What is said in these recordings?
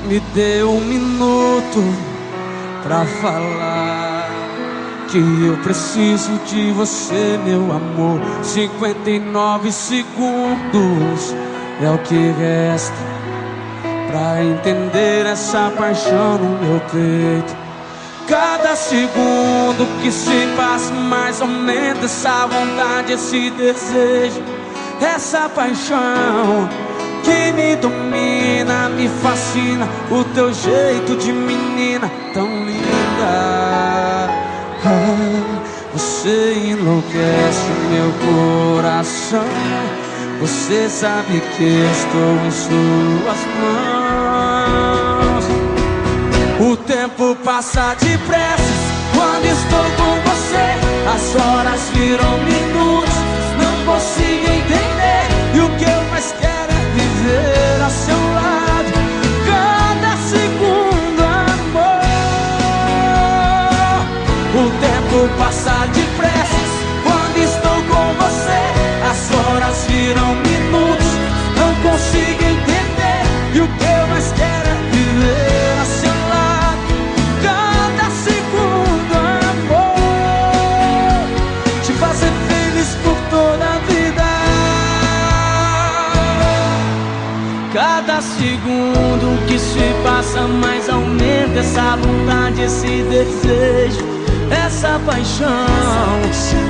Me dê um minuto pra falar que eu preciso de você, meu amor. 59 segundos é o que resta pra entender essa paixão no meu peito. Cada segundo que se passa mais aumenta essa vontade, esse desejo, essa paixão que me domina, me fascina. O teu jeito de menina tão linda. Você enlouquece o meu coração. Você sabe que estou em suas mãos. O tempo passa depressa quando estou com você. As horas viram minutos, não consigo entender. E o que eu mais quero é viver a seu lado, cada segundo, amor. O tempo passa depressa quando estou com você. As horas viram minutos, não consigo entender. E o que eu mais quero é viver a seu lado, cada segundo, amor. Te fazer feliz por toda a vida. Cada segundo que se passa mais aumenta essa vontade, esse desejo, essa paixão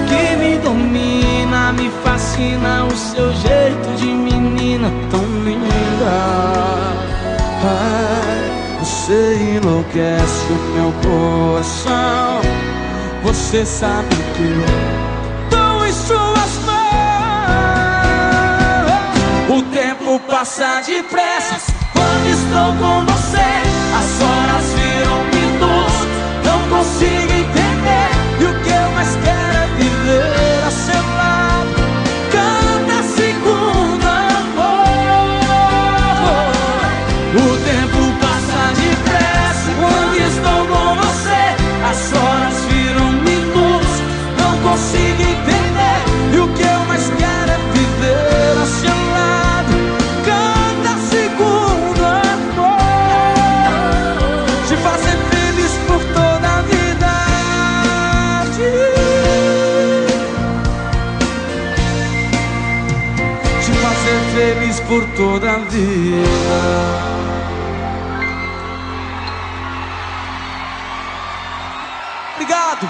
que me domina, me fascina. O seu jeito de menina tão linda. Você enlouquece o meu coração. Você sabe que eu tô em suas mãos. O tempo passa depressa quando estou com você. As horas viram minutos, não consigo entender. E o que eu mais quero é viver a seu lado, cada segundo, amor. O tempo passa depressa quando estou com você. As horas viram minutos, não consigo entender. E o que eu mais quero é viver a seu lado, cada segundo, amor. Te fazer feliz por toda a vida. Te fazer feliz por toda a vida. Obrigado.